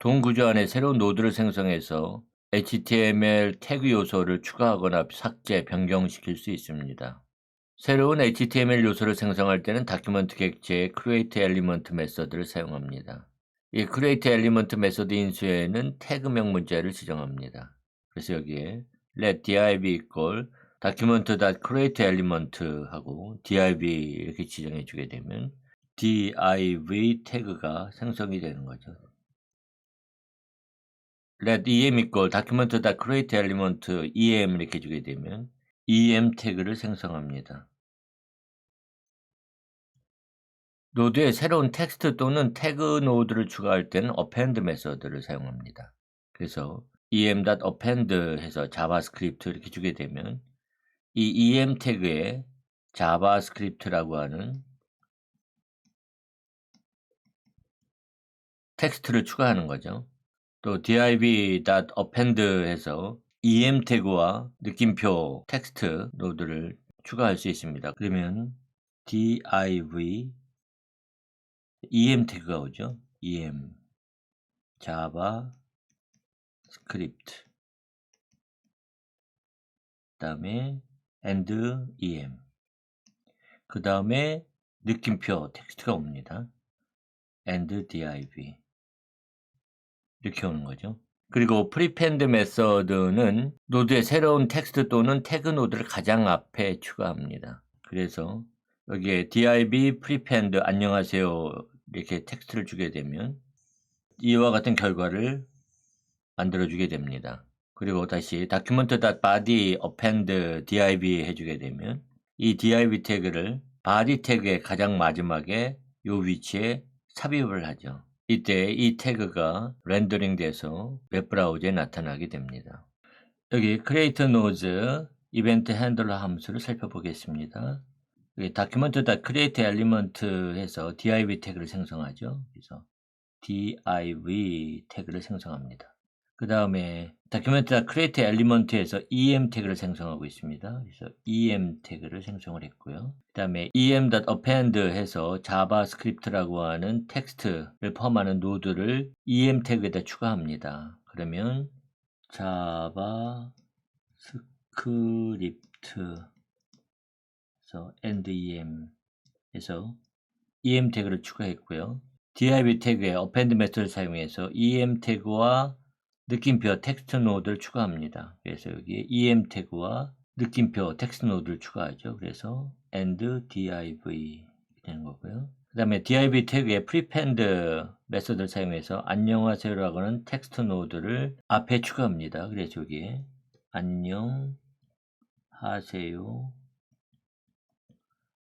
동 구조 안에 새로운 노드를 생성해서 HTML 태그 요소를 추가하거나 삭제, 변경시킬 수 있습니다. 새로운 HTML 요소를 생성할 때는 다큐멘트 객체의 create element 메서드를 사용합니다. 이 create element 메서드 인수에는 태그명 문자를 지정합니다. 그래서 여기에 let div equal document.createElement 하고 div 이렇게 지정해 주게 되면 div 태그가 생성이 되는 거죠. let em equal document.createElement em 이렇게 주게 되면 em 태그를 생성합니다. 노드에 새로운 텍스트 또는 태그 노드를 추가할 때는 append 메서드를 사용합니다. 그래서 em.append 해서 자바스크립트 이렇게 주게 되면 이 em 태그에 자바스크립트라고 하는 텍스트를 추가하는 거죠. 또 div.append 해서 em 태그와 느낌표 텍스트 노드를 추가할 수 있습니다. 그러면 div em 태그가 오죠. em 자바스크립트 그다음에 and em 그 다음에 느낌표 텍스트가 옵니다. and div 이렇게 오는 거죠. 그리고 prepend 메서드는 노드의 새로운 텍스트 또는 태그 노드를 가장 앞에 추가합니다. 그래서 여기에 div prepend 안녕하세요 이렇게 텍스트를 주게 되면 이와 같은 결과를 만들어 주게 됩니다. 그리고 다시 document.body append div 해주게 되면 이 div 태그를 body 태그의 가장 마지막에 이 위치에 삽입을 하죠. 이때 이 태그가 렌더링 돼서 웹브라우저에 나타나게 됩니다. 여기 create node 이벤트 핸들러 함수를 살펴보겠습니다. 여기 document.createElement 해서 div 태그를 생성하죠. 그래서 div 태그를 생성합니다. 그 다음에 document.createElement에서 em 태그를 생성하고 있습니다. 그래서 em 태그를 생성을 했고요. 그 다음에 em.append 해서 자바스크립트라고 하는 텍스트를 포함하는 노드를 em 태그에다 추가합니다. 그러면 자바스크립트에서 and em 해서 em 태그를 추가했고요. div 태그에 append 메서드를 사용해서 em 태그와 느낌표 텍스트 노드를 추가합니다. 그래서 여기에 em 태그와 느낌표 텍스트 노드를 추가하죠. 그래서 and div 되는 거고요. 그 다음에 div 태그에 prepend 메서드를 사용해서 안녕하세요라고 하는 텍스트 노드를 앞에 추가합니다. 그래서 여기에 안녕하세요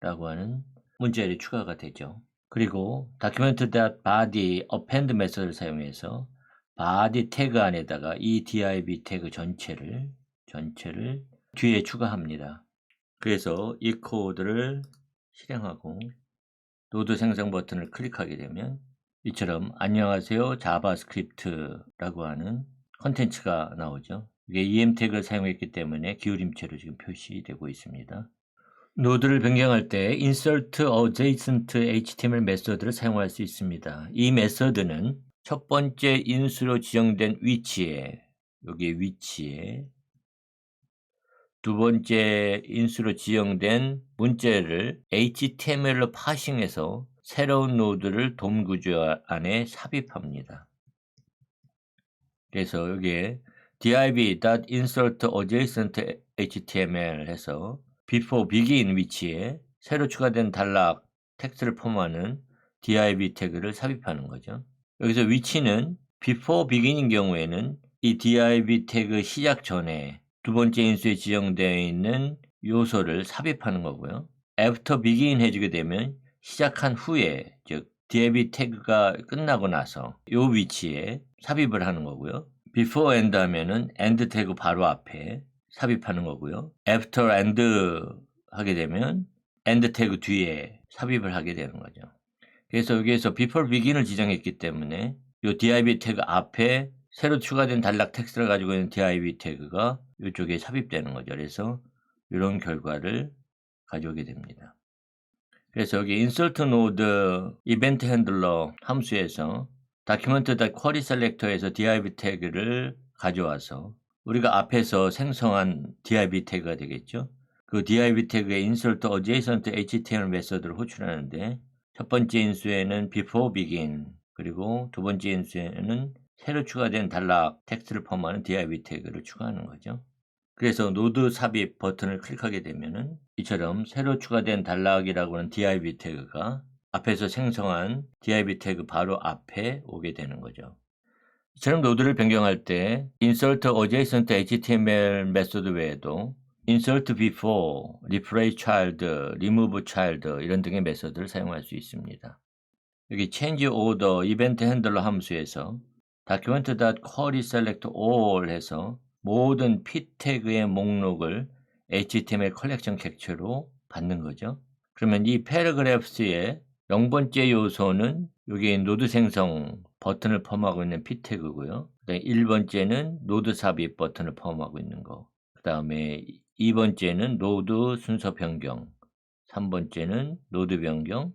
라고 하는 문자열이 추가가 되죠. 그리고 document.body append 메서드를 사용해서 body 태그 안에다가 이 div 태그 전체를 뒤에 추가합니다. 그래서 이 코드를 실행하고 노드 생성 버튼을 클릭하게 되면 이처럼 안녕하세요 자바스크립트라고 하는 컨텐츠가 나오죠. 이게 em 태그를 사용했기 때문에 기울임체로 지금 표시되고 있습니다. 노드를 변경할 때 insert adjacent html 메서드를 사용할 수 있습니다. 이 메서드는 첫 번째 인수로 지정된 위치에 여기 위치에 두 번째 인수로 지정된 문자를 HTML로 파싱해서 새로운 노드를 돔 구조 안에 삽입합니다. 그래서 여기에 div.insert_adjacent_html 해서 before begin 위치에 새로 추가된 단락 텍스트를 포함하는 div 태그를 삽입하는 거죠. 여기서 위치는 before begin인 경우에는 이 div 태그 시작 전에 두 번째 인수에 지정되어 있는 요소를 삽입하는 거고요. after begin 해주게 되면 시작한 후에 즉 div 태그가 끝나고 나서 이 위치에 삽입을 하는 거고요. before and 하면은 and 태그 바로 앞에 삽입하는 거고요. after and 하게 되면 and 태그 뒤에 삽입을 하게 되는 거죠. 그래서 여기에서 before begin을 지정했기 때문에 이 div 태그 앞에 새로 추가된 단락 텍스트를 가지고 있는 div 태그가 이쪽에 삽입되는 거죠. 그래서 이런 결과를 가져오게 됩니다. 그래서 여기 insert node event handler 함수에서 document.query selector에서 div 태그를 가져와서 우리가 앞에서 생성한 div 태그가 되겠죠. 그 div 태그에 insert adjacent html 메소드를 호출하는데 첫 번째 인수에는 before begin 그리고 두 번째 인수에는 새로 추가된 단락 텍스트를 포함하는 div 태그를 추가하는 거죠. 그래서 노드 삽입 버튼을 클릭하게 되면은 이처럼 새로 추가된 단락이라고 하는 div 태그가 앞에서 생성한 div 태그 바로 앞에 오게 되는 거죠. 이처럼 노드를 변경할 때 insert adjacent html 메소드 외에도 insert before, replace child, remove child 이런 등의 메소드를 사용할 수 있습니다. 여기 change order event handler 함수에서 document.query select all 해서 모든 p 태그의 목록을 html 컬렉션 객체로 받는 거죠. 그러면 이 paragraphs의 0번째 요소는 여기 노드 생성 버튼을 포함하고 있는 p 태그고요. 그다음에 1번째는 노드 삽입 버튼을 포함하고 있는 거. 그다음에 2번째는 노드 순서 변경, 3번째는 노드 변경,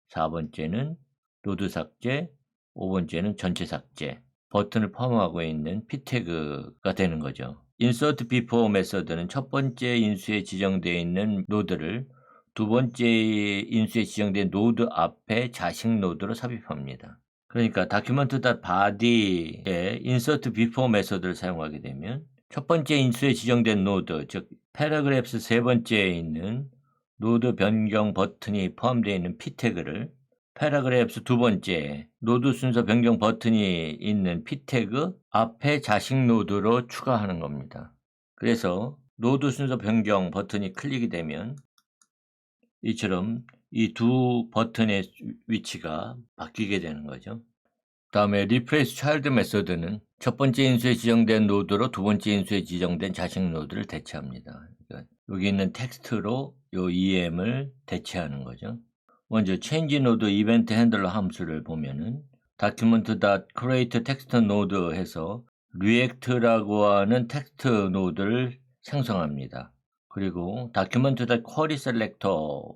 4번째는 노드 삭제, 5번째는 전체 삭제 버튼을 포함하고 있는 p 태그가 되는 거죠. insert before 메소드는 첫 번째 인수에 지정되어 있는 노드를 두 번째 인수에 지정된 노드 앞에 자식 노드로 삽입합니다. 그러니까 document.body에 insert before 메소드를 사용하게 되면 첫 번째 인수에 지정된 노드, 즉 paragraphs 세 번째에 있는 노드 변경 버튼이 포함되어 있는 p 태그를 paragraphs 두 번째 노드 순서 변경 버튼이 있는 p 태그 앞에 자식 노드로 추가하는 겁니다. 그래서 노드 순서 변경 버튼이 클릭이 되면 이처럼 이 두 버튼의 위치가 바뀌게 되는 거죠. 다음에 replace child 메소드는 첫 번째 인수에 지정된 노드로 두 번째 인수에 지정된 자식 노드를 대체합니다. 그러니까 여기 있는 텍스트로 요 em을 대체하는 거죠. 먼저 change node event handler 함수를 보면은 document.create text node 해서 react라고 하는 텍스트 노드를 생성합니다. 그리고 document.query selector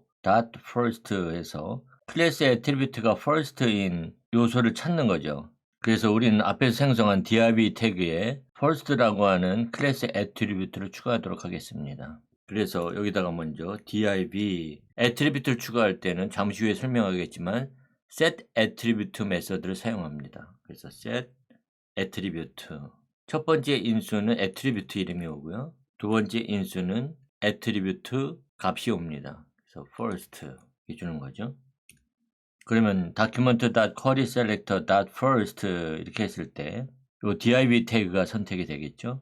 .first 해서 클래스 애트리뷰트가 first인 요소를 찾는 거죠. 그래서 우리는 앞에서 생성한 div 태그에 first라고 하는 클래스 애트리뷰트를 추가하도록 하겠습니다. 그래서 여기다가 먼저 div 애트리뷰트를 추가할 때는 잠시 후에 설명하겠지만 set attribute 메소드를 사용합니다. 그래서 set attribute 첫 번째 인수는 attribute 이름이 오고요. 두 번째 인수는 attribute 값이 옵니다. 그래서 first 이렇게 주는 거죠. 그러면 document.querySelector.first 이렇게 했을 때 이 div 태그가 선택이 되겠죠.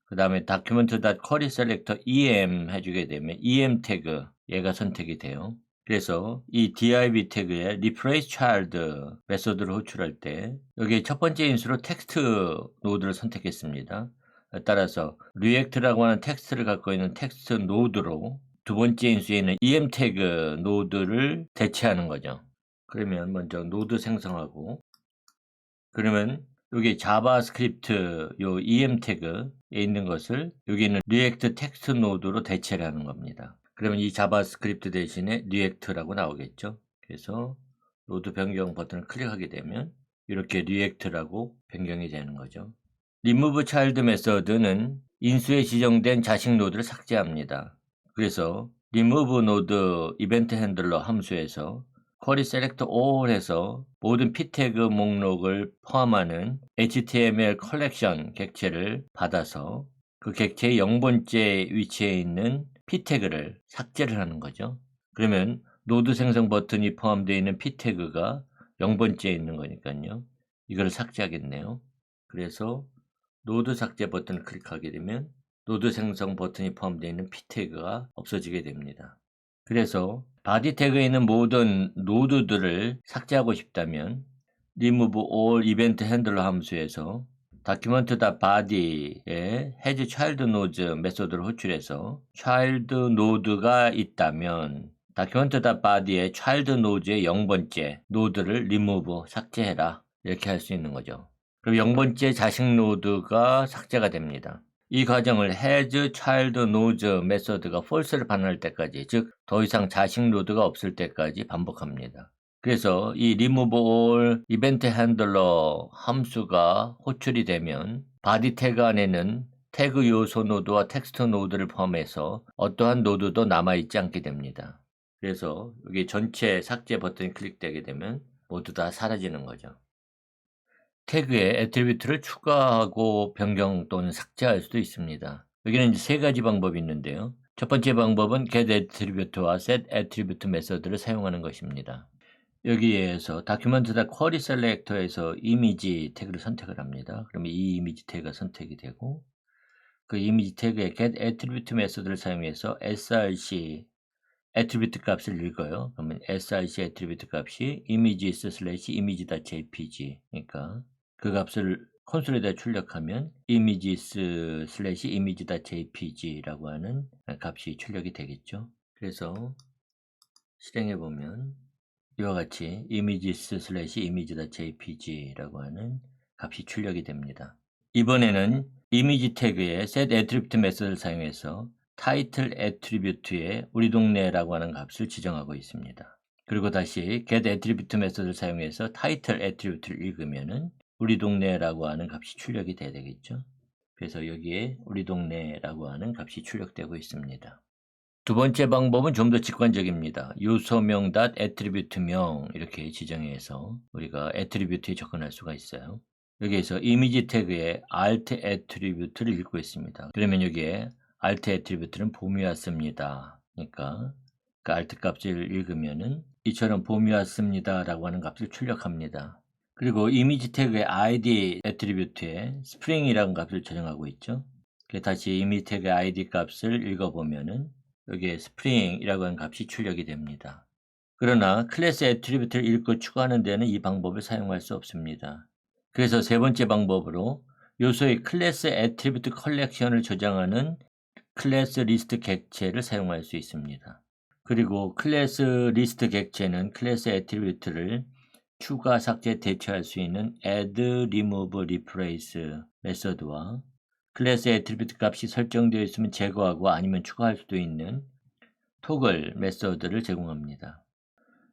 그 다음에 document.querySelector em 해주게 되면 em 태그 얘가 선택이 돼요. 그래서 이 div 태그에 replace child 메소드를 호출할 때 여기 첫 번째 인수로 텍스트 노드를 선택했습니다. 따라서 react라고 하는 텍스트를 갖고 있는 텍스트 노드로 두 번째 인수에 있는 em 태그 노드를 대체하는 거죠. 그러면 먼저 노드 생성하고 그러면 여기 자바스크립트 요 em 태그에 있는 것을 여기 있는 리액트 텍스트 노드로 대체를 하는 겁니다. 그러면 이 자바스크립트 대신에 리액트라고 나오겠죠. 그래서 노드 변경 버튼을 클릭하게 되면 이렇게 리액트라고 변경이 되는 거죠. remove child 메소드는 인수에 지정된 자식 노드를 삭제합니다. 그래서 remove node event handler 함수에서 query select all 해서 모든 p 태그 목록을 포함하는 html 컬렉션 객체를 받아서 그 객체의 0번째 위치에 있는 p 태그를 삭제를 하는 거죠. 그러면 노드 생성 버튼이 포함되어 있는 p 태그가 0번째에 있는 거니까요. 이걸 삭제하겠네요. 그래서 노드 삭제 버튼을 클릭하게 되면 노드 생성 버튼이 포함되어 있는 p 태그가 없어지게 됩니다. 그래서 바디 태그에 있는 모든 노드들을 삭제하고 싶다면 remove all event handler 함수에서 document.body에 has child nodes 메소드를 호출해서 child node가 있다면 document.body에 child node의 0번째 노드를 remove 삭제해라 이렇게 할 수 있는 거죠. 그럼 0번째 자식 노드가 삭제가 됩니다. 이 과정을 has child nodes 메소드가 false를 반환할 때까지, 즉 더 이상 자식 노드가 없을 때까지 반복합니다. 그래서 이 remove all event handler 함수가 호출이 되면 body 태그 안에는 태그 요소 노드와 텍스트 노드를 포함해서 어떠한 노드도 남아있지 않게 됩니다. 그래서 여기 전체 삭제 버튼이 클릭되게 되면 모두 다 사라지는 거죠. 태그에 애트리뷰트를 추가하고 변경 또는 삭제할 수도 있습니다. 여기는 이제 세 가지 방법이 있는데요. 첫 번째 방법은 get attribute와 set attribute 메서드를 사용하는 것입니다. 여기에서 document.query query selector에서 이미지 태그를 선택을 합니다. 그러면 이 이미지 태그가 선택이 되고 그 이미지 태그에 get attribute 메서드를 사용해서 src attribute 값을 읽어요. 그러면 src attribute 값이 images/image.jpg 그러니까 그 값을 콘솔에다 출력하면 images/image.jpg라고 하는 값이 출력이 되겠죠. 그래서 실행해 보면 이와 같이 images/image.jpg라고 하는 값이 출력이 됩니다. 이번에는 이미지 태그에 set attribute 메서드를 사용해서 title attribute에 우리 동네라고 하는 값을 지정하고 있습니다. 그리고 다시 get attribute 메서드를 사용해서 title attribute를 읽으면은 우리 동네라고 하는 값이 출력이 돼야 되겠죠. 그래서 여기에 우리 동네라고 하는 값이 출력되고 있습니다. 두 번째 방법은 좀 더 직관적입니다. 요소명 attribute명 이렇게 지정해서 우리가 attribute에 접근할 수가 있어요. 여기에서 이미지 태그에 alt attribute를 읽고 있습니다. 그러면 여기에 alt attribute는 봄이 왔습니다. 그러니까 그 alt 값을 읽으면은 이처럼 봄이 왔습니다 라고 하는 값을 출력합니다. 그리고 이미지 태그의 id attribute에 spring이라는 값을 저장하고 있죠. 다시 이미지 태그의 id 값을 읽어보면은 여기에 spring이라고 하는 값이 출력이 됩니다. 그러나 클래스 애트리뷰트를 읽고 추가하는 데는 이 방법을 사용할 수 없습니다. 그래서 세 번째 방법으로 요소의 클래스 애트리뷰트 컬렉션을 저장하는 클래스 리스트 객체를 사용할 수 있습니다. 그리고 클래스 리스트 객체는 클래스 애트리뷰트를 추가, 삭제, 대체할 수 있는 add, remove, replace 메서드와 클래스 애트리뷰트 값이 설정되어 있으면 제거하고 아니면 추가할 수도 있는 토글 메서드를 제공합니다.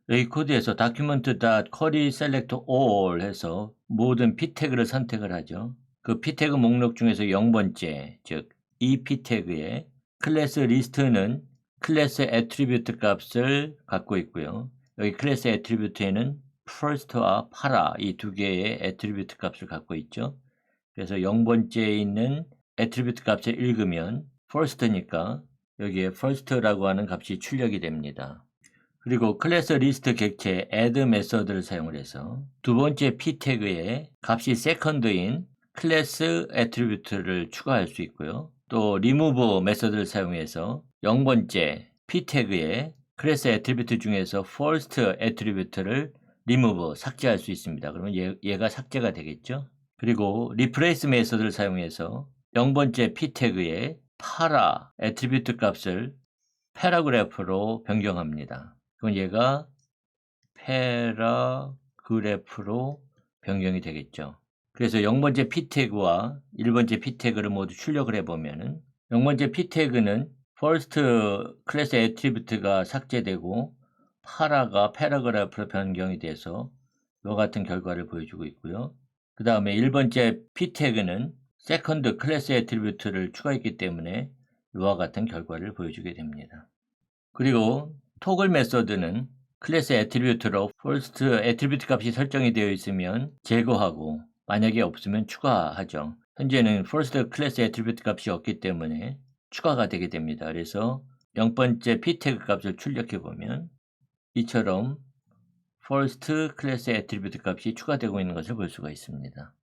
여기 코드에서 document.query select all 해서 모든 p 태그를 선택을 하죠. 그 p 태그 목록 중에서 0번째, 즉 이 p 태그의 클래스 리스트는 클래스 애트리뷰트 값을 갖고 있고요. 여기 클래스 애트리뷰트에는 first와 para 이 두 개의 애트리뷰트 값을 갖고 있죠. 그래서 0번째에 있는 애트리뷰트 값을 읽으면 first니까 여기에 first라고 하는 값이 출력이 됩니다. 그리고 클래스 리스트 객체 add 메서드를 사용을 해서 두 번째 p 태그에 값이 second인 클래스 애트리뷰트를 추가할 수 있고요. 또 remove 메서드를 사용해서 0번째 p 태그에 클래스 애트리뷰트 중에서 first 애트리뷰트를 remove 삭제할 수 있습니다. 그러면 얘가 삭제가 되겠죠. 그리고 replace 메서드를 사용해서 0번째 p 태그에 para 애트리뷰트 값을 paragraph로 변경합니다. 그럼 얘가 paragraph로 변경이 되겠죠. 그래서 0번째 p 태그와 1번째 p 태그를 모두 출력을 해보면은 0번째 p 태그는 first 클래스 애트리뷰트가 삭제되고 para가 paragraph로 변경이 돼서 이와 같은 결과를 보여주고 있고요. 그 다음에 1번째 p 태그는 second 클래스 애트리뷰트를 추가했기 때문에 이와 같은 결과를 보여주게 됩니다. 그리고 토글 메서드는 클래스 애트리뷰트로 first 애트리뷰트 값이 설정이 되어 있으면 제거하고 만약에 없으면 추가하죠. 현재는 first 클래스 애트리뷰트 값이 없기 때문에 추가가 되게 됩니다. 그래서 0번째 p 태그 값을 출력해 보면 이처럼 first 클래스 애트리뷰트 값이 추가되고 있는 것을 볼 수가 있습니다.